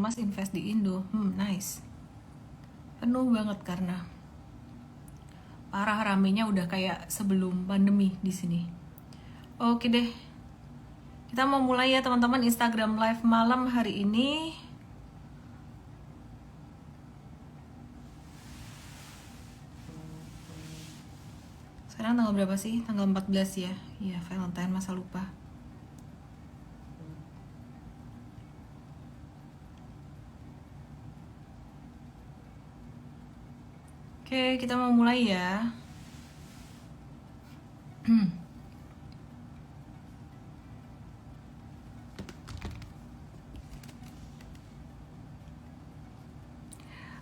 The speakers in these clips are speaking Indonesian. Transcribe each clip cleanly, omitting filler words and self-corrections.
Mas invest di Indo. Nice. Penuh banget karena parah, ramenya udah kayak sebelum pandemi di sini. Oke deh. Kita mau mulai ya teman-teman Instagram live malam hari ini. Sekarang tanggal berapa sih? Tanggal 14 ya. Iya, Valentine, masa lupa. Oke, kita mau mulai ya.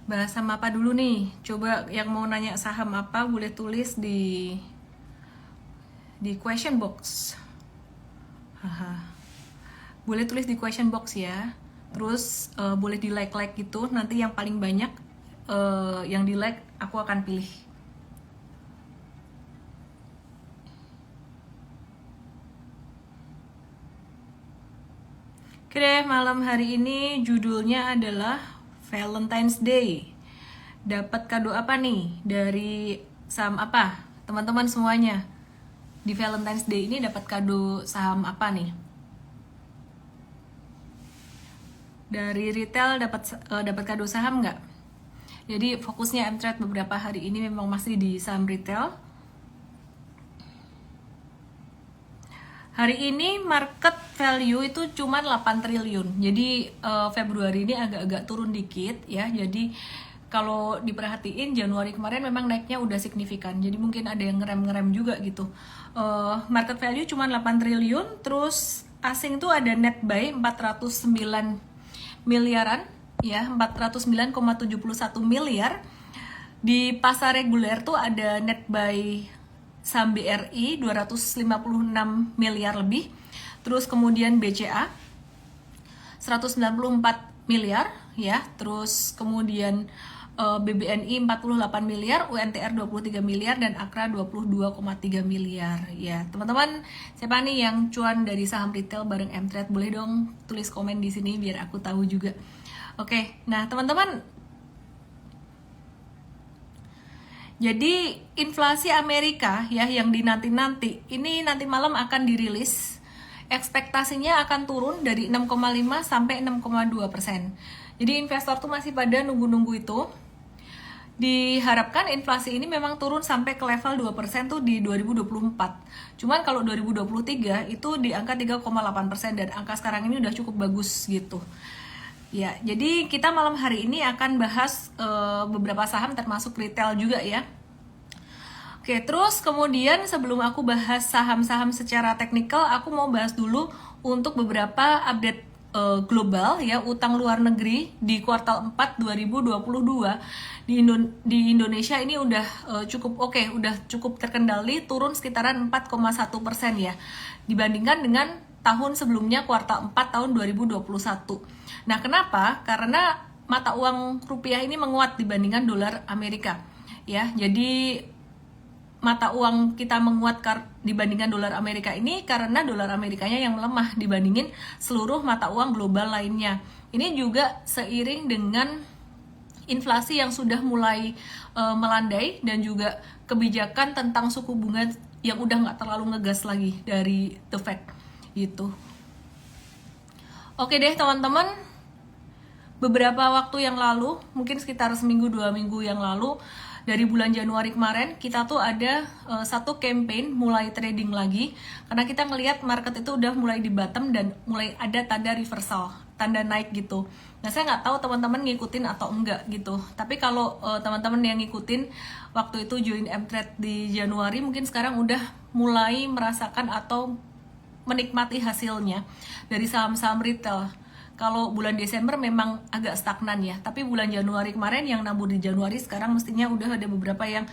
Bahas saham apa dulu nih? Coba yang mau nanya saham apa boleh tulis di question box. Haha. Boleh tulis di question box ya. Terus boleh di like gitu. Nanti yang paling banyak yang di like aku akan pilih. Oke deh, malam hari ini judulnya adalah Valentine's Day. Dapat kado apa nih dari saham apa? Teman-teman semuanya. Di Valentine's Day ini dapat kado saham apa nih? Dari retail dapat kado saham nggak? Jadi fokusnya M-Trade beberapa hari ini memang masih di saham retail. Hari ini market value itu cuma 8 triliun. Jadi Februari ini agak-agak turun dikit ya. Jadi kalau diperhatiin Januari kemarin memang naiknya udah signifikan. Jadi mungkin ada yang ngerem-ngerem juga gitu. Market value cuma 8 triliun. Terus asing tuh ada net buy 409 miliaran ya, 409,71 miliar. Di pasar reguler tuh ada net buy saham BRI 256 miliar lebih. Terus kemudian BCA 194 miliar ya. Terus kemudian BBNI 48 miliar, UNTR 23 miliar dan Akra 22,3 miliar ya. Teman-teman, siapa nih yang cuan dari saham retail bareng M-Trade? Boleh dong tulis komen di sini biar aku tahu juga. Oke, nah teman-teman, jadi inflasi Amerika ya yang dinanti-nanti ini nanti malam akan dirilis. Ekspektasinya akan turun dari 6,5 sampai 6,2%. Jadi investor tuh masih pada nunggu-nunggu itu. Diharapkan inflasi ini memang turun sampai ke level 2% tuh di 2024. Cuman kalau 2023 itu di angka 3,8% dan angka sekarang ini udah cukup bagus gitu. Ya, jadi kita malam hari ini akan bahas beberapa saham termasuk retail juga ya. Oke, terus kemudian sebelum aku bahas saham-saham secara teknikal, aku mau bahas dulu untuk beberapa update global ya, utang luar negeri di kuartal 4 2022 di Indonesia ini udah cukup oke, udah cukup terkendali, turun sekitaran 4,1% ya dibandingkan dengan tahun sebelumnya kuartal 4 tahun 2021. Nah, kenapa? Karena mata uang rupiah ini menguat dibandingkan dolar Amerika ya. Jadi mata uang kita menguat dibandingkan dolar Amerika ini karena dolar Amerikanya yang melemah dibandingin seluruh mata uang global lainnya. Ini juga seiring dengan inflasi yang sudah mulai melandai dan juga kebijakan tentang suku bunga yang udah nggak terlalu ngegas lagi dari The Fed gitu. Oke deh teman-teman, beberapa waktu yang lalu, mungkin sekitar seminggu 2 minggu yang lalu, dari bulan Januari kemarin kita tuh ada satu campaign mulai trading lagi karena kita ngelihat market itu udah mulai di bottom dan mulai ada tanda reversal, tanda naik gitu. Nah, saya nggak tahu teman-teman ngikutin atau enggak gitu. Tapi kalau teman-teman yang ngikutin waktu itu join M-Trade di Januari, mungkin sekarang udah mulai merasakan atau menikmati hasilnya dari saham-saham retail. Kalau bulan Desember memang agak stagnan ya, tapi bulan Januari kemarin yang nabur di Januari sekarang mestinya udah ada beberapa yang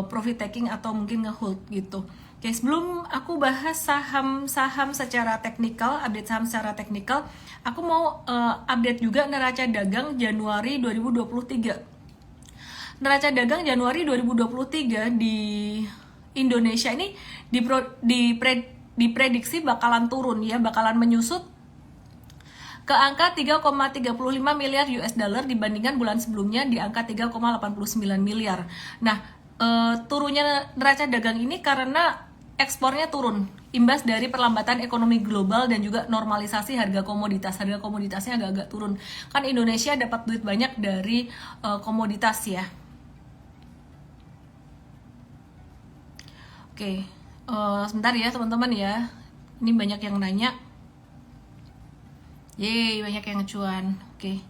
profit taking atau mungkin ngehold gitu. Oke, sebelum aku bahas saham-saham secara teknikal, update saham secara teknikal, aku mau update juga neraca dagang Januari 2023. Neraca dagang Januari 2023 di Indonesia ini diprediksi bakalan turun ya, bakalan menyusut ke angka 3,35 miliar US dollar dibandingkan bulan sebelumnya di angka 3,89 miliar. Nah, turunnya neraca dagang ini karena ekspornya turun, imbas dari perlambatan ekonomi global dan juga normalisasi harga komoditas. Harga komoditasnya agak-agak turun. Kan Indonesia dapat duit banyak dari komoditas ya. Oke, sebentar ya teman-teman ya. Ini banyak yang nanya. Yeay, banyak yang ngecuan. Oke.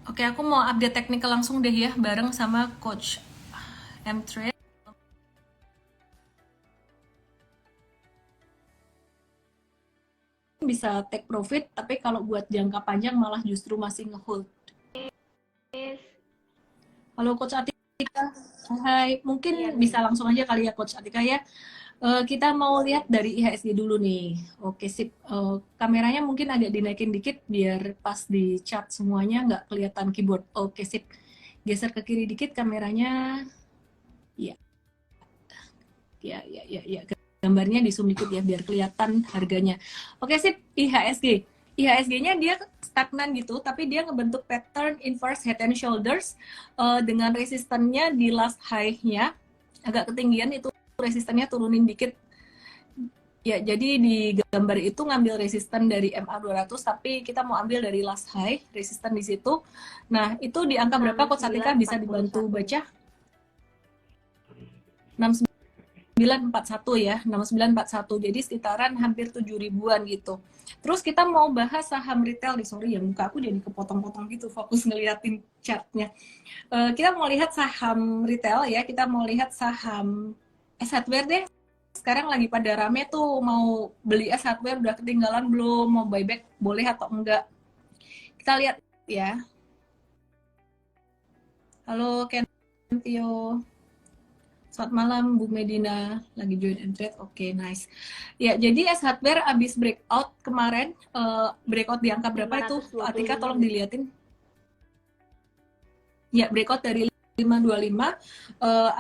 Oke, aku mau update teknikal langsung deh ya, bareng sama Coach M-Trade. Bisa take profit, tapi kalau buat jangka panjang malah justru masih ngehold. Halo Coach Atika, hai. Mungkin bisa langsung aja kali ya Coach Atika ya. Kita mau lihat dari IHSG dulu nih. Oke sip, kameranya mungkin agak dinaikin dikit biar pas di chart semuanya nggak kelihatan keyboard. Oke sip, geser ke kiri dikit kameranya. Ya, ya. Gambarnya di zoom dikit ya biar kelihatan harganya. Oke sip, IHSG. IHSG-nya dia stagnan gitu, tapi dia ngebentuk pattern inverse head and shoulders dengan resistennya di last high-nya agak ketinggian, itu resistennya turunin dikit. Ya, jadi di gambar itu ngambil resisten dari MA200, tapi kita mau ambil dari last high, resisten di situ. Nah, itu di angka berapa Coach Atika bisa dibantu baca? 6941 ya, 6941. Jadi sekitaran hampir 7 ribuan gitu. Terus kita mau bahas saham retail nih, sorry ya muka aku jadi kepotong-potong gitu fokus ngeliatin chartnya. Kita mau lihat saham retail ya, kita mau lihat saham S Hardware deh. Sekarang lagi pada rame tuh mau beli S Hardware, udah ketinggalan belum, mau buyback boleh atau enggak. Kita lihat ya. Halo Ken Tio. Selamat malam Bu Medina, lagi join and trade. Oke, nice. Ya, jadi S Hardware abis breakout kemarin, breakout di angka berapa itu? Atika tolong diliatin. Ya, breakout dari 525,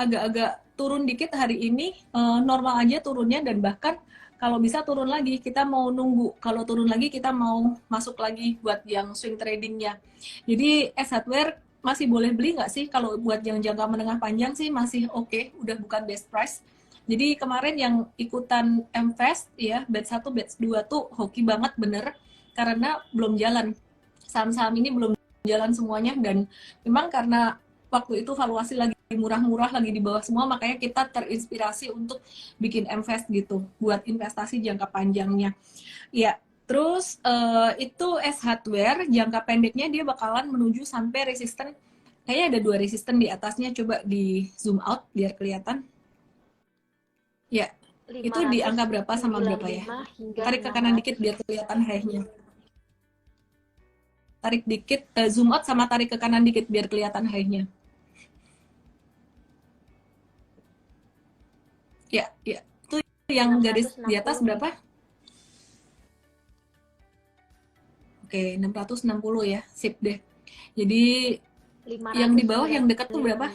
agak-agak turun dikit hari ini, normal aja turunnya, dan bahkan kalau bisa turun lagi, kita mau nunggu. Kalau turun lagi, kita mau masuk lagi buat yang swing tradingnya. Jadi S Hardware masih boleh beli nggak sih? Kalau buat yang jangka menengah panjang sih masih oke, udah bukan best price. Jadi kemarin yang ikutan MFAST ya, batch 1, batch 2 tuh hoki banget bener, karena belum jalan. Saham-saham ini belum jalan semuanya, dan memang karena waktu itu valuasi lagi murah-murah, lagi di bawah semua, makanya kita terinspirasi untuk bikin MFAST gitu, buat investasi jangka panjangnya. Ya, terus itu S Hardware, jangka pendeknya dia bakalan menuju sampai resisten, kayaknya ada 2 resisten di atasnya, coba di zoom out biar kelihatan. Ya, itu di angka berapa sama berapa ya? Tarik ke kanan dikit biar kelihatan high-nya. Tarik dikit, zoom out sama tarik ke kanan dikit biar kelihatan high-nya. Ya, itu yang garis di atas berapa? Oke, 660 ya, sip deh. Jadi yang di bawah yang dekat tuh berapa?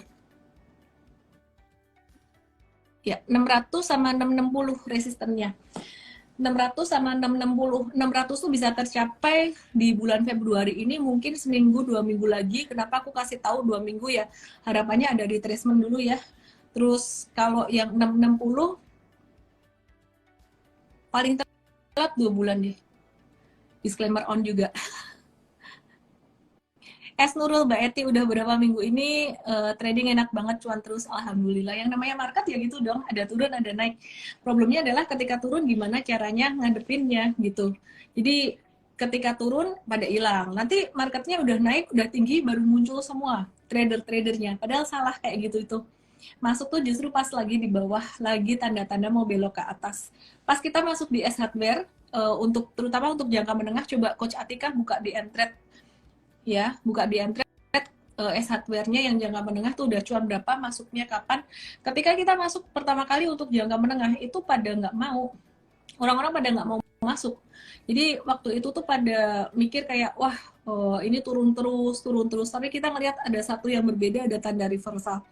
Ya, 600 sama 660 resistennya. 600 sama 660. 600 tuh bisa tercapai di bulan Februari ini, mungkin seminggu 2 minggu lagi. Kenapa aku kasih tahu 2 minggu ya? Harapannya ada retracement dulu ya. Terus kalau yang 660 paling telat 2 bulan deh. Disclaimer on juga. Es Nurul, Mbak Eti, udah berapa minggu ini trading enak banget, cuan terus, alhamdulillah. Yang namanya market ya gitu dong, ada turun, ada naik. Problemnya adalah ketika turun gimana caranya ngadepinnya gitu. Jadi ketika turun pada hilang, nanti marketnya udah naik, udah tinggi, baru muncul semua trader-tradernya. Padahal salah kayak gitu itu. Masuk tuh justru pas lagi di bawah, lagi tanda-tanda mau belok ke atas. Pas kita masuk di S Hardware, terutama untuk jangka menengah, coba Coach Atika buka di Entred ya, buka di Entred S Hardware-nya yang jangka menengah tuh udah cuan berapa, masuknya kapan. Ketika kita masuk pertama kali untuk jangka menengah itu pada nggak mau, orang-orang pada nggak mau masuk. Jadi waktu itu tuh pada mikir kayak wah ini turun terus, tapi kita ngelihat ada satu yang berbeda, ada tanda reversal.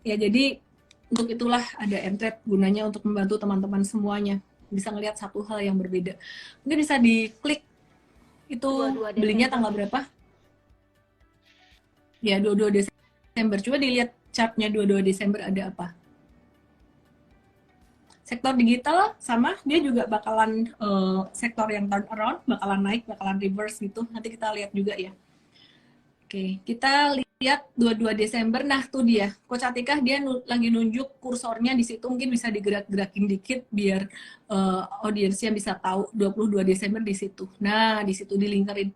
Ya jadi Untuk itulah ada Mtrade, gunanya untuk membantu teman-teman semuanya bisa ngelihat satu hal yang berbeda. Mungkin bisa diklik itu 22 belinya Desember. tanggal berapa? Ya, 22 Desember. Coba dilihat chartnya 22 Desember ada apa. Sektor digital sama, dia juga bakalan sektor yang turn around, bakalan naik, bakalan reverse gitu. Nanti kita lihat juga ya. Oke, kita lihat 22 Desember. Nah, tuh dia. Coach Atika dia lagi nunjuk kursornya di situ, mungkin bisa digerak-gerakin dikit biar audiensnya bisa tahu 22 Desember di situ. Nah, di situ dilingkarin.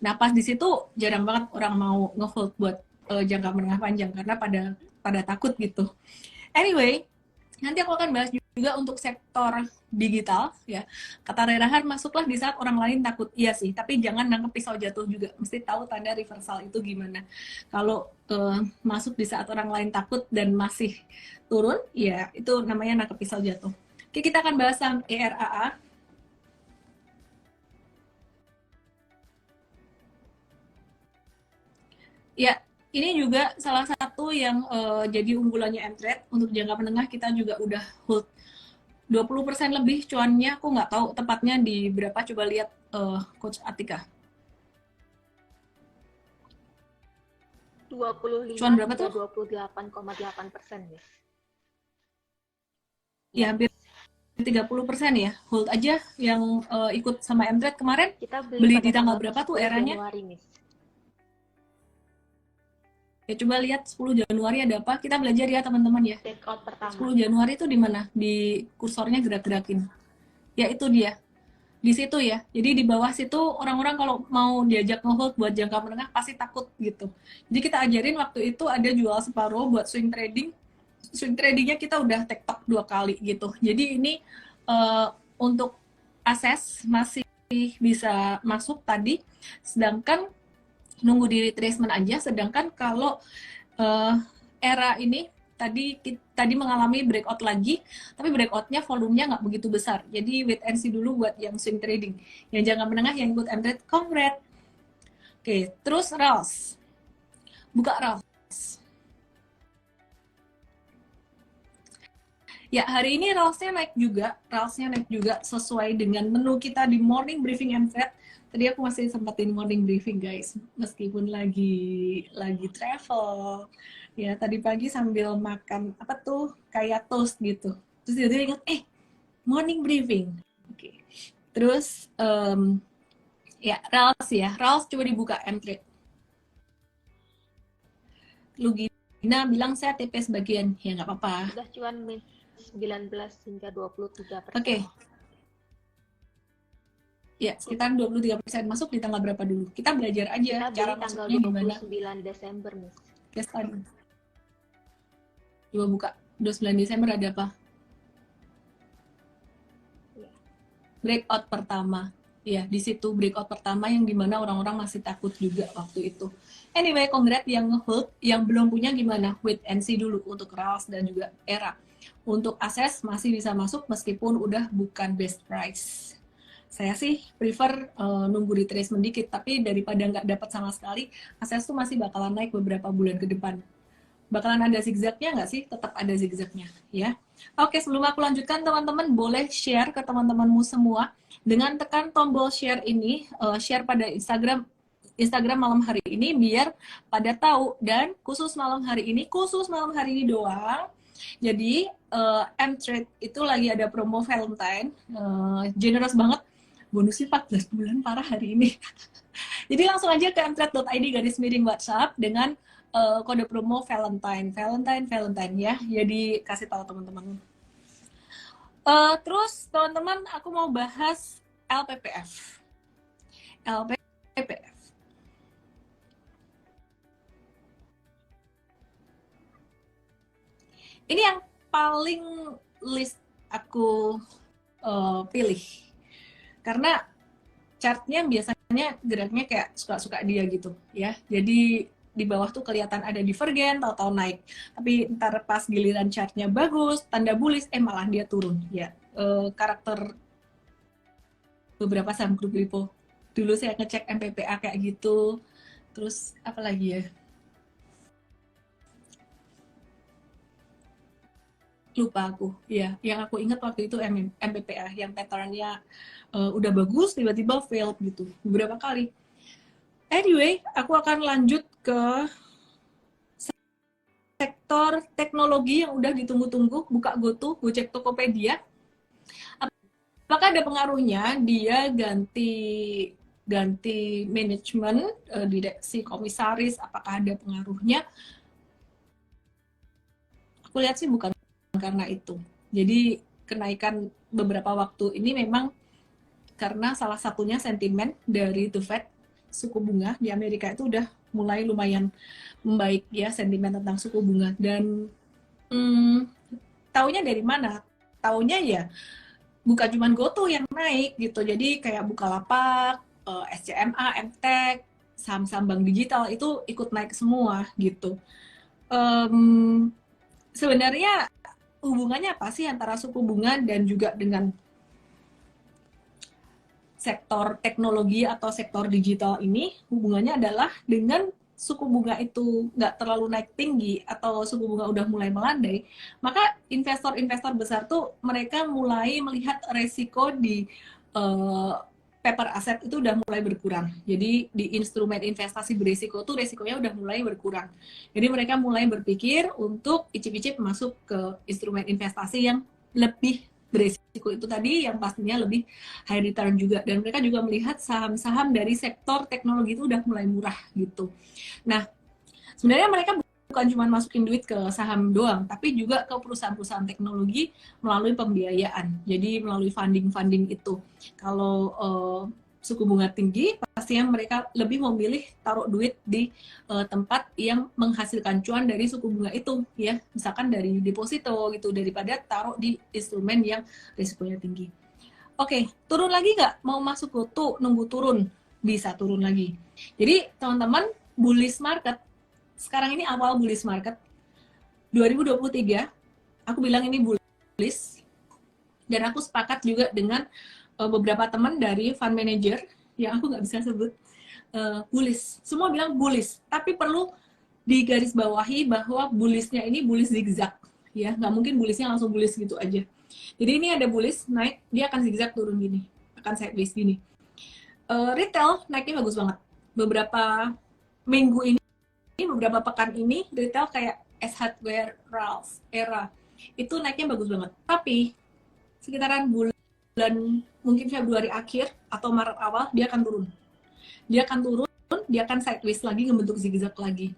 Nah, pas di situ jarang banget orang mau ngehold buat jangka menengah panjang karena pada takut gitu. Anyway, nanti aku akan bahas juga untuk sektor digital ya. Kata Rerahan, masuklah di saat orang lain takut. Iya sih, tapi jangan nangkep pisau jatuh juga. Mesti tahu tanda reversal itu gimana. Kalau masuk di saat orang lain takut dan masih turun, ya itu namanya nangkep pisau jatuh. Oke, kita akan bahas saham ERAA. Ya, ini juga salah satu yang jadi unggulannya Mtrade. Untuk jangka menengah kita juga udah hold 20% lebih cuannya, aku nggak tahu tepatnya di berapa, coba lihat Coach Atika. 25 Cuan berapa hingga tuh? 28,8%, Miss. Ya, Ya, hampir 30% ya. Hold aja yang ikut sama Mtrade kemarin. kita beli Beli pada di tanggal tanggal berapa tuh 10 eranya? Januari, Miss. Ya, coba lihat 10 Januari ada apa. Kita belajar ya teman-teman ya. Breakout pertama. 10 Januari itu di mana? Di kursornya gerak-gerakin. Ya, itu dia. Di situ ya. Jadi di bawah situ orang-orang kalau mau diajak ngehold buat jangka menengah pasti takut gitu. Jadi kita ajarin waktu itu ada jual separuh buat swing trading. Swing tradingnya kita udah tektok 2 kali gitu. Jadi ini untuk akses masih bisa masuk tadi, sedangkan nunggu di retracement aja. Sedangkan kalau era ini tadi mengalami breakout lagi, tapi breakoutnya volumenya nggak begitu besar. Jadi wait and see dulu buat yang swing trading. Yang jangka menengah yang ikut Mtrade, congrats. Oke, terus RALS. Buka RALS. Ya, hari ini RALS-nya naik juga sesuai dengan menu kita di morning briefing Mtrade. Tadi aku masih sempetin morning briefing guys, meskipun lagi travel. Ya, tadi pagi sambil makan apa tuh kayak toast gitu. Terus dia ingat, morning briefing. Oke. Terus ya RALS coba dibuka Mtrade. Lugina bilang saya TP sebagian, ya nggak apa-apa. Sudah cuan, Miss, 19 hingga 23%. Oke. Ya, sekitar 23% masuk di tanggal berapa dulu? Kita belajar aja Kita cara beli tanggal masuknya gimana. 29 Desember, Miss. Yes, tadi. Coba buka. 29 Desember ada apa? Ya. Breakout pertama. Ya, di situ breakout pertama yang dimana orang-orang masih takut juga waktu itu. Anyway, congrats yang nge-hold, yang belum punya gimana? Wait and see dulu untuk RALS dan juga ERA. Untuk akses masih bisa masuk meskipun udah bukan best price. Saya sih prefer nunggu retracement dikit, tapi daripada nggak dapat sama sekali, akses tuh masih bakalan naik beberapa bulan ke depan. Bakalan ada zigzagnya nggak sih? Tetap ada zigzagnya ya. Oke, sebelum aku lanjutkan, teman-teman boleh share ke teman-temanmu semua dengan tekan tombol share ini, share pada Instagram malam hari ini biar pada tahu, dan khusus malam hari ini doang. Jadi Mtrade itu lagi ada promo Valentine, generous banget, bonusnya 14 bulan, parah hari ini. Jadi langsung aja ke mtrade.id/WhatsApp dengan kode promo Valentine ya. Jadi kasih tahu teman-teman. Terus teman-teman, aku mau bahas LPPF. LPPF. Ini yang paling list aku pilih. Karena chartnya biasanya geraknya kayak suka-suka dia gitu ya. Jadi di bawah tuh kelihatan ada divergen, tahu-tahu naik. Tapi ntar pas giliran chartnya bagus, tanda bullish, malah dia turun ya. Karakter beberapa saham grup lipo. Dulu saya ngecek MPPA kayak gitu. Terus apa lagi ya? lupa aku. Ya, yang aku ingat waktu itu MPPA yang patternnya udah bagus tiba-tiba failed gitu beberapa kali. Anyway, aku akan lanjut ke sektor teknologi yang udah ditunggu-tunggu. Buka GoTo, gue cek Tokopedia. Apakah ada pengaruhnya dia ganti ganti manajemen, direksi komisaris, apakah ada pengaruhnya? Aku lihat sih bukan karena itu. Jadi kenaikan beberapa waktu ini memang karena salah satunya sentimen dari The Fed, suku bunga di Amerika itu udah mulai lumayan membaik ya, sentimen tentang suku bunga. Dan taunya dari mana? Taunya ya bukan cuma GoTo yang naik gitu. Jadi kayak Bukalapak, SCMA, MTEK, saham-saham bank digital itu ikut naik semua gitu. Sebenarnya hubungannya apa sih antara suku bunga dan juga dengan sektor teknologi atau sektor digital ini? Hubungannya adalah dengan suku bunga itu nggak terlalu naik tinggi atau suku bunga udah mulai melandai, maka investor-investor besar tuh mereka mulai melihat resiko di paper aset itu udah mulai berkurang. Jadi di instrumen investasi berisiko tuh resikonya udah mulai berkurang. Jadi mereka mulai berpikir untuk icip-icip masuk ke instrumen investasi yang lebih beresiko itu tadi, yang pastinya lebih high return juga. Dan mereka juga melihat saham-saham dari sektor teknologi itu udah mulai murah gitu. Nah, sebenarnya mereka bukan cuma masukin duit ke saham doang, tapi juga ke perusahaan-perusahaan teknologi melalui pembiayaan. Jadi melalui funding-funding itu. Kalau suku bunga tinggi, pastinya mereka lebih memilih taruh duit di tempat yang menghasilkan cuan dari suku bunga itu, ya. Misalkan dari deposito gitu, daripada taruh di instrumen yang risikonya tinggi. Oke, turun lagi nggak? Mau masuk GoTo, nunggu turun, bisa turun lagi. Jadi teman-teman, bullish market, sekarang ini awal bullish market, 2023, aku bilang ini bullish, dan aku sepakat juga dengan beberapa teman dari fund manager, yang aku nggak bisa sebut, bullish. Semua bilang bullish, tapi perlu digarisbawahi bahwa bullishnya ini bullish zigzag, ya, nggak mungkin bullishnya langsung bullish gitu aja. Jadi ini ada bullish naik, dia akan zigzag turun gini, akan sideways gini. Retail naiknya bagus banget. Beberapa minggu ini, beberapa pekan ini, retail kayak S Hardware, Ralph, Era, itu naiknya bagus banget. Tapi sekitaran bulan mungkin Februari akhir atau Maret awal, dia akan turun. Dia akan turun, dia akan sideways lagi, ngebentuk zigzag lagi.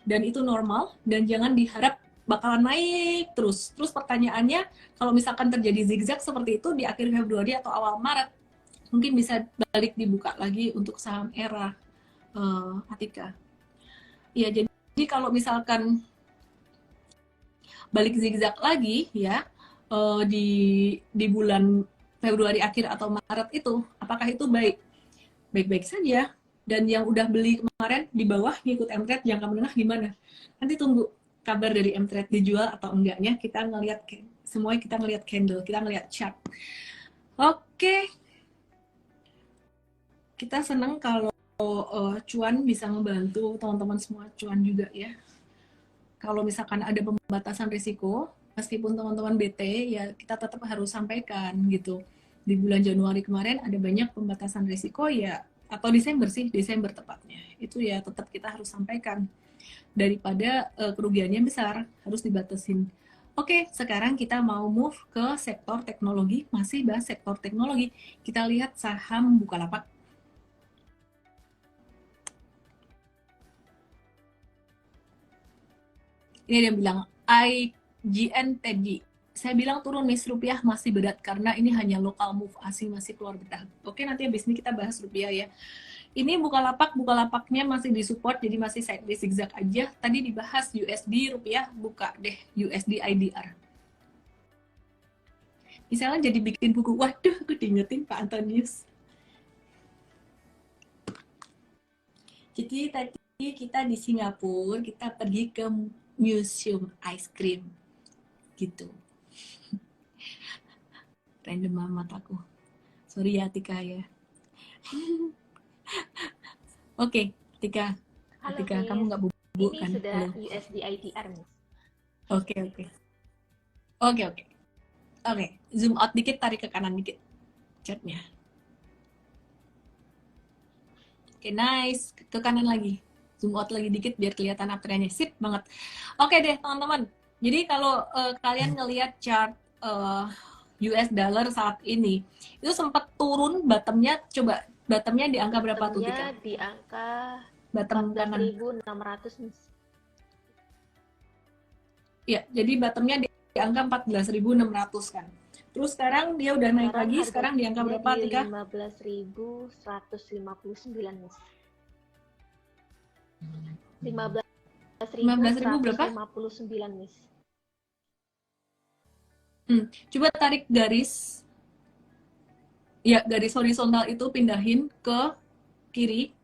Dan itu normal, dan jangan diharap bakalan naik terus. Terus pertanyaannya, kalau misalkan terjadi zigzag seperti itu di akhir Februari atau awal Maret, mungkin bisa balik dibuka lagi untuk saham Era, Atika. Ya, jadi kalau misalkan balik zigzag lagi ya, di bulan Februari akhir atau Maret itu, apakah itu baik? Baik-baik saja. Dan yang udah beli kemarin di bawah ngikut M-Trade jangka menengah gimana? Nanti tunggu kabar dari M-Trade dijual atau enggaknya. Kita ngelihat semuanya, kita ngelihat candle, kita ngelihat chart. Oke, kita senang kalau cuan bisa membantu teman-teman semua cuan juga ya. Kalau misalkan ada pembatasan risiko, meskipun teman-teman BT, ya kita tetap harus sampaikan gitu. Di bulan Januari kemarin ada banyak pembatasan risiko ya, atau Desember sih, Desember tepatnya. Itu ya tetap kita harus sampaikan. Daripada kerugiannya besar, harus dibatasin. Oke, sekarang kita mau move ke sektor teknologi. Masih bahas sektor teknologi. Kita lihat saham Bukalapak. Ini dia bilang IGN Teddy. Saya bilang turun nih, rupiah masih berat karena ini hanya lokal move, asing masih keluar bertahan. Oke, nanti habis ini kita bahas rupiah ya. Ini Bukalapaknya masih disupport, jadi masih sideways zigzag aja. Tadi dibahas USD, rupiah, buka deh USD IDR. Misalnya jadi bikin buku, waduh, aku diingetin Pak Antonius. Jadi tadi kita di Singapura, kita pergi ke museum ice cream gitu. Random amat aku, sorry ya Tika ya. Oke, Tika, Halo, kamu nggak bubuk ini kan? sudah Halo. USD IDR, Miss. Oke. Oke, oke. Oke, zoom out dikit, tarik ke kanan dikit chartnya. Oke, nice. Ke kanan lagi. Zoom out lagi dikit biar kelihatan uptrendnya. Sip banget. Oke deh, teman-teman. Jadi kalau kalian ngelihat chart US dollar saat ini, itu sempat turun bottomnya, coba bottomnya di angka berapa tuh, Tika? Bottomnya di angka Bottom kanan. 14.600 nih. Ya, jadi bottomnya di angka 14.600 kan. Terus sekarang dia udah naik lagi, sekarang di angka berapa, Tika? 15.159 nih. 15.000 berapa? 15.159 nih. Coba tarik garis. Ya, garis horizontal itu pindahin ke kiri.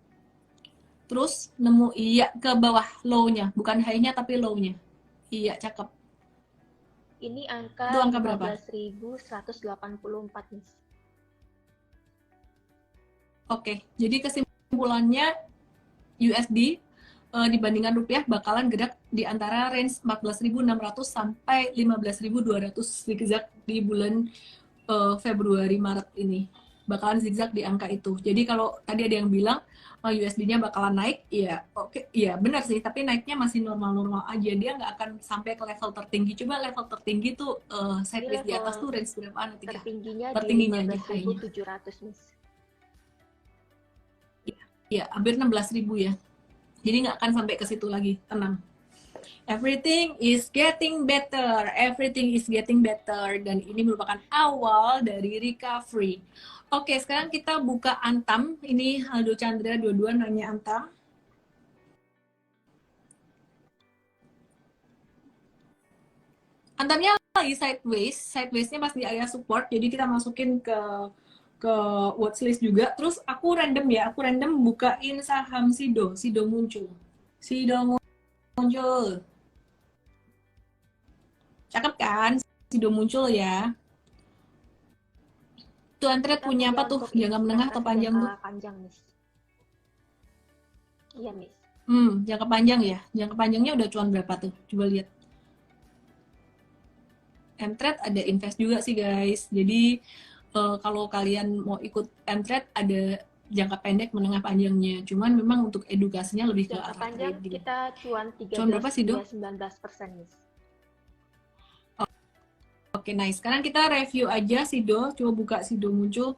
Terus nemu iya ke bawah low-nya, bukan high-nya tapi low-nya. Iya, cakep. Ini Itu angka angka berapa? 15.184 nih. Oke, jadi kesimpulannya USD dibandingkan rupiah bakalan gerak di antara range 14.600 sampai 15.200 zigzag di bulan Februari Maret ini. Bakalan zigzag di angka itu. Jadi kalau tadi ada yang bilang USD-nya bakalan naik, ya oke, iya benar sih, tapi naiknya masih normal-normal aja. Dia nggak akan sampai ke level tertinggi. Coba level tertinggi tuh sideways di atas tuh range berapaan, Tika? Tertingginya Tertingginya di aja high-nya. 15.700 nih. Ya, hampir 16.000 ya. Jadi nggak akan sampai ke situ lagi, tenang. Everything is getting better, everything is getting better, dan ini merupakan awal dari recovery. Oke, sekarang kita buka Antam. Ini Aldo Chandra dua-dua nanya Antam. Antamnya lagi sideways, sidewaysnya pas di area support, jadi kita masukin ke watchlist juga. Terus aku random bukain saham Sido, Sido muncul. Cakep kan? Sido muncul ya. Tuan Trade punya apa tuh? Jangka menengah atau panjang tuh? Panjang, Miss. Iya, Miss. Jangka panjang ya. Jangka panjangnya udah cuan berapa tuh? Coba lihat. M-Trade ada invest juga sih guys. Jadi kalau kalian mau ikut M-Trade ada jangka pendek, menengah, panjangnya. Cuman memang untuk edukasinya lebih ke Jangka arah panjang trading. kita cuan 13 Cuan berapa sih, Do? 19%, Miss. Oke, nice. Sekarang kita review aja Sido. Coba buka Sido muncul.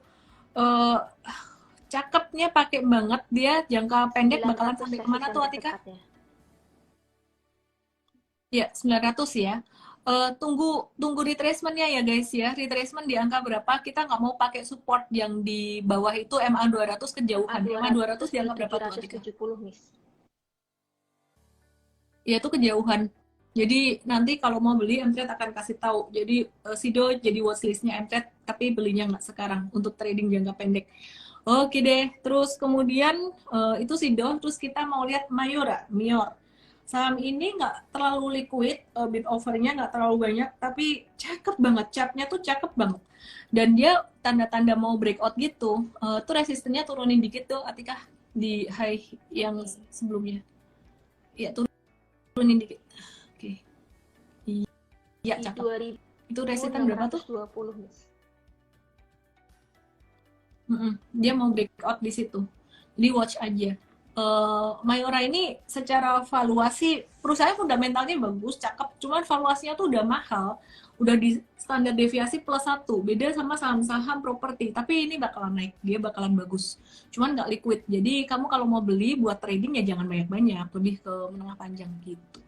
Cakepnya pakai banget dia. Jangka pendek bakalan sampai kemana tuh, Atika? Ya, 900 ya. Tunggu retracement-nya ya guys ya. Retracement di angka berapa? Kita nggak mau pakai support yang di bawah itu MA200 kejauhan. MA200 di angka berapa tuh, Atika? 770, Miss. Ya, itu kejauhan. Jadi nanti kalau mau beli M-Trade akan kasih tahu. Jadi Sido jadi watchlist-nya M-Trade tapi belinya nggak sekarang untuk trading jangka pendek. Oke deh. Terus kemudian itu Sido. Terus kita mau lihat Mior. Saham ini nggak terlalu liquid, bid overnya nggak terlalu banyak, tapi cakep banget. Chartnya tuh cakep banget. Dan dia tanda-tanda mau breakout gitu. Tuh resistennya turunin dikit tuh, Atika, di high yang sebelumnya. Ya, turunin dikit. Oke. Iya, cakep. Itu resisten berapa tuh? 20, Miss. Dia mau breakout di situ. Jadi watch aja. Mayora ini secara valuasi perusahaan fundamentalnya bagus, cakep, cuman valuasinya tuh udah mahal, udah di standar deviasi +1, beda sama saham-saham properti, tapi ini bakalan naik, dia bakalan bagus, cuman nggak liquid. Jadi kamu kalau mau beli buat trading ya jangan banyak-banyak, lebih ke menengah panjang gitu.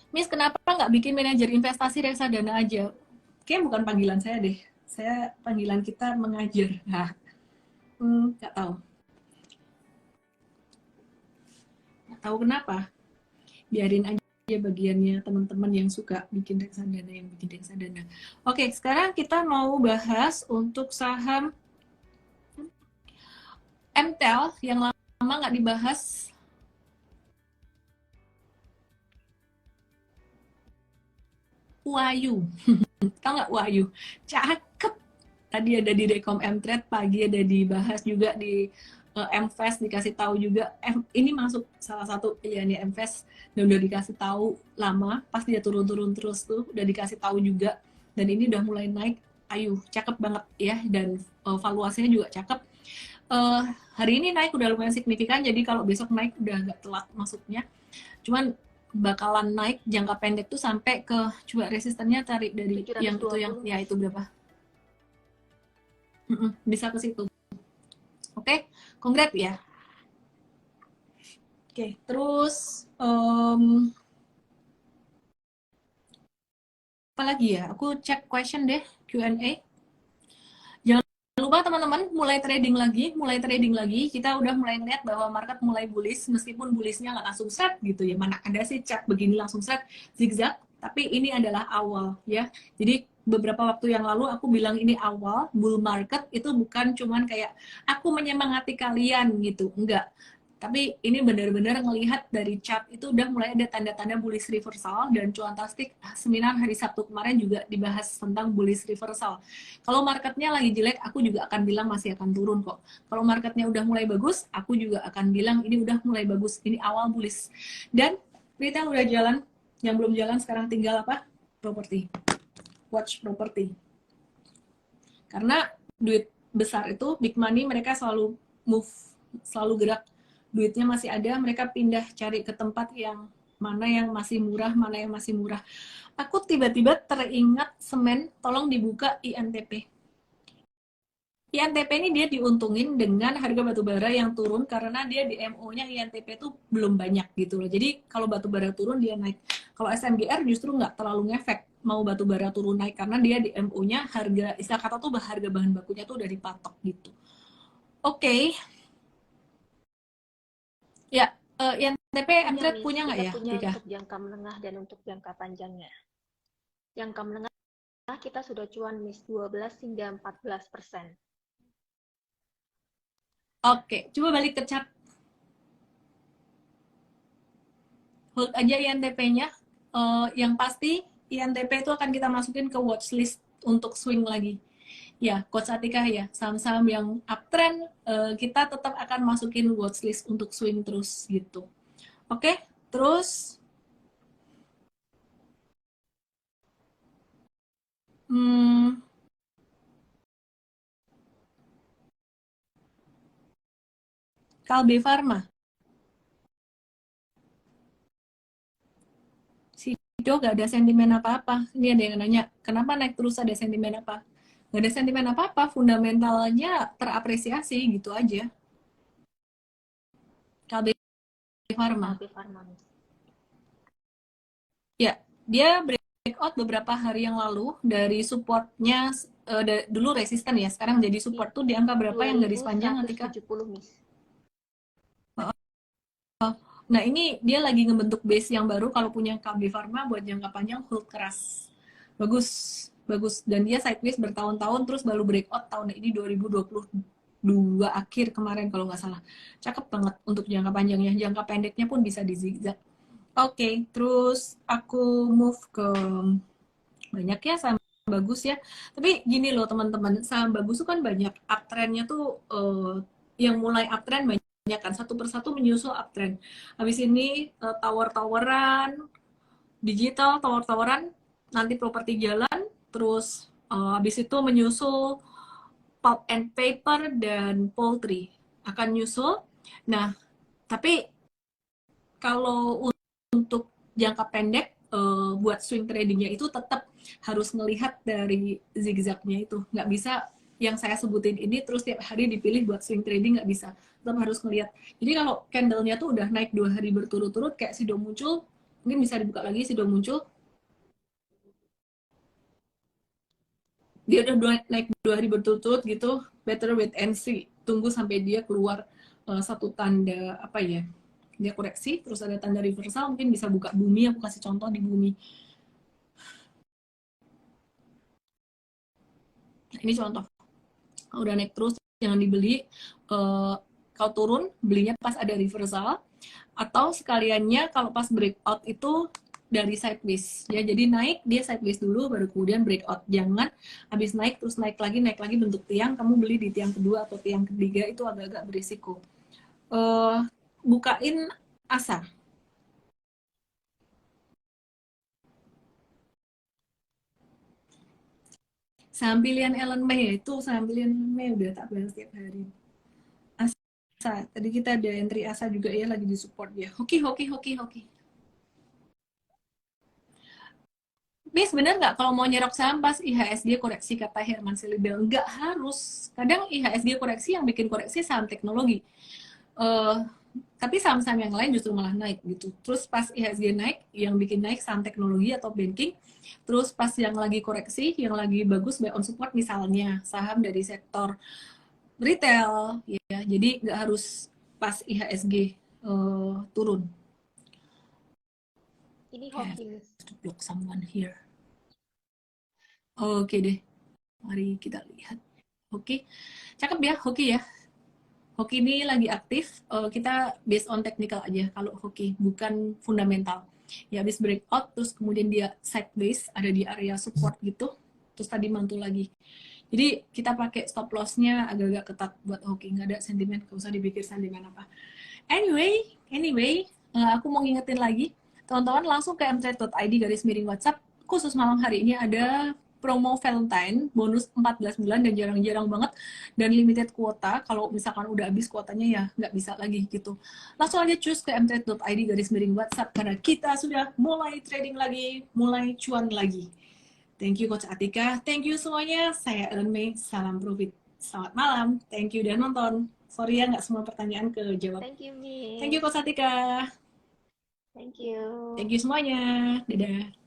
Miss, kenapa nggak bikin manajer investasi reksadana aja? Kayaknya bukan panggilan saya deh, saya panggilan kita mengajar. Nah, nggak tahu. Tahu kenapa? Biarin aja bagiannya teman-teman yang suka bikin reksadana. Oke, sekarang kita mau bahas untuk saham MTEL yang lama nggak dibahas. Wahyu. Tahu nggak Wahyu? Cakep. Tadi ada di Rekom M-Trade, pagi ada dibahas juga di MFAST dikasih tahu juga. Ini masuk salah satu pilihannya MFAST dan udah dikasih tahu lama, pas dia turun-turun terus tuh udah dikasih tahu juga, dan ini udah mulai naik. Ayo, cakep banget ya, dan valuasinya juga cakep. Hari ini naik udah lumayan signifikan, jadi kalau besok naik udah agak telat masuknya. Cuman bakalan naik jangka pendek tuh sampai ke, coba resistennya cari dari yang itu, yang ya itu berapa? Bisa ke situ. Oke, congrats ya. Oke, terus apa lagi ya? Aku cek question deh, Q&A. Jangan lupa teman-teman, mulai trading lagi. Kita udah mulai lihat bahwa market mulai bullish, meskipun bullishnya nggak langsung set gitu ya. Mana ada sih chart begini langsung set, zigzag. Tapi ini adalah awal ya. Jadi beberapa waktu yang lalu aku bilang ini awal bull market, itu bukan cuman kayak aku menyemangati kalian gitu, enggak. Tapi ini benar-benar ngelihat dari chart itu udah mulai ada tanda-tanda bullish reversal, dan cuantastik seminar hari Sabtu kemarin juga dibahas tentang bullish reversal. Kalau marketnya lagi jelek, aku juga akan bilang masih akan turun kok. Kalau marketnya udah mulai bagus, aku juga akan bilang ini udah mulai bagus, ini awal bullish. Dan retail udah jalan, yang belum jalan sekarang tinggal apa? Properti. Watch properti. Karena duit besar itu, big money, mereka selalu move, selalu gerak. Duitnya masih ada, mereka pindah cari ke tempat yang mana yang masih murah, mana yang masih murah. Aku tiba-tiba teringat semen, tolong dibuka INTP. INTP ini dia diuntungin dengan harga batubara yang turun karena dia di MO-nya INTP itu belum banyak gitu loh. Jadi kalau batubara turun dia naik. Kalau SMGR justru nggak terlalu ngefek mau batubara turun naik karena dia di MO-nya harga, istilah kata tuh harga bahan bakunya tuh udah dipatok gitu. Oke. Ya, INTP MTrade punya nggak ya? Punya untuk jangka menengah dan untuk jangka panjangnya. Jangka menengah kita sudah cuan miss 12 hingga 14%. Oke, coba balik ke chart. Hold aja INTP-nya. Yang pasti INTP itu akan kita masukin ke watchlist untuk swing lagi. Ya, Coach Atika ya, saham-saham yang uptrend kita tetap akan masukin watchlist untuk swing terus gitu. Oke, terus Kalbe Pharma. Sido gak ada sentimen apa-apa. Ini ada yang nanya, kenapa naik terus, ada sentimen apa? Gak ada sentimen apa-apa, fundamentalnya terapresiasi gitu aja. Kalbe Pharma. Ya, dia breakout beberapa hari yang lalu dari supportnya, dulu resisten ya, sekarang jadi support tuh di angka berapa yang garis panjang nanti Kak? 2170 miss. Nah ini dia lagi ngebentuk base yang baru. Kalau punya KB Pharma buat jangka panjang, hold keras, bagus, bagus. Dan dia sideways bertahun-tahun, terus baru breakout tahun ini 2022 akhir kemarin kalau nggak salah. Cakep banget untuk jangka panjangnya. Jangka pendeknya pun bisa di zigzag. Oke, terus aku move ke banyak ya saham bagus ya. Tapi gini loh teman-teman, saham bagus tuh kan banyak. Uptrendnya tuh yang mulai uptrend banyak kan, satu persatu menyusul uptrend. Habis ini tower-toweran, digital, tower-toweran, nanti properti jalan, terus habis itu menyusul pulp and paper dan poultry akan nyusul. Nah, tapi kalau untuk jangka pendek buat swing tradingnya itu tetap harus melihat dari zigzagnya itu, nggak bisa yang saya sebutin ini terus tiap hari dipilih buat swing trading, nggak bisa, tetap harus ngelihat. Jadi kalau candlenya tuh udah naik 2 hari berturut-turut kayak Sido muncul, mungkin bisa dibuka lagi Sido muncul, dia udah naik 2 hari berturut-turut gitu, better wait and see, tunggu sampai dia keluar satu tanda apa ya, dia koreksi terus ada tanda reversal, mungkin bisa buka bumi. Aku kasih contoh di bumi. Nah, ini contoh. Kalau udah naik terus jangan dibeli. Kalau turun belinya pas ada reversal, atau sekaliannya kalau pas breakout itu dari sideways ya. Jadi naik dia sideways dulu baru kemudian breakout. Jangan habis naik terus naik lagi bentuk tiang, kamu beli di tiang kedua atau tiang ketiga, itu agak-agak berisiko. Bukain asa. Saham pilihan Ellen May itu saham pilihan Ellen May udah tak bahas setiap hari. Asa, tadi kita ada entry asa juga ya lagi di support ya. Hoki, hoki, hoki, hoki. Bis bener nggak kalau mau nyerok saham pas IHSG koreksi, kata Herman Selibel? Nggak harus. Kadang IHSG koreksi, yang bikin koreksi saham teknologi. Eh, tapi saham-saham yang lain justru malah naik gitu. Terus pas IHSG naik, yang bikin naik saham teknologi atau banking. Terus pas yang lagi koreksi, yang lagi bagus buy on support misalnya saham dari sektor retail ya. Jadi nggak harus pas IHSG turun. Ini Okay, hoki, Miss. to block someone here. Oke deh, mari kita lihat. Oke, cakep ya hoki ya. Hoki ini lagi aktif, kita based on technical aja kalau hoki, bukan fundamental. Ya habis breakout, terus kemudian dia sideways, ada di area support gitu, terus tadi mantul lagi. Jadi kita pakai stop loss-nya agak-agak ketat buat hoki, nggak ada sentimen, nggak usah dipikir sentimen apa. Anyway, aku mau ngingetin lagi, teman-teman langsung ke mtrade.id/miring WhatsApp, khusus malam hari ini ada promo Valentine, bonus 14 bulan dan jarang-jarang banget, dan limited kuota. Kalau misalkan udah habis kuotanya ya nggak bisa lagi gitu. Langsung aja cus ke mtrade.id/miring WhatsApp, karena kita sudah mulai trading lagi, mulai cuan lagi. Thank you Coach Atika, thank you semuanya. Saya Ellen May, salam profit. Selamat malam, thank you udah nonton. Sorry ya nggak semua pertanyaan kejawab. Thank you, Thank you Miss. Coach Atika. Thank you. Thank you semuanya. Dadah.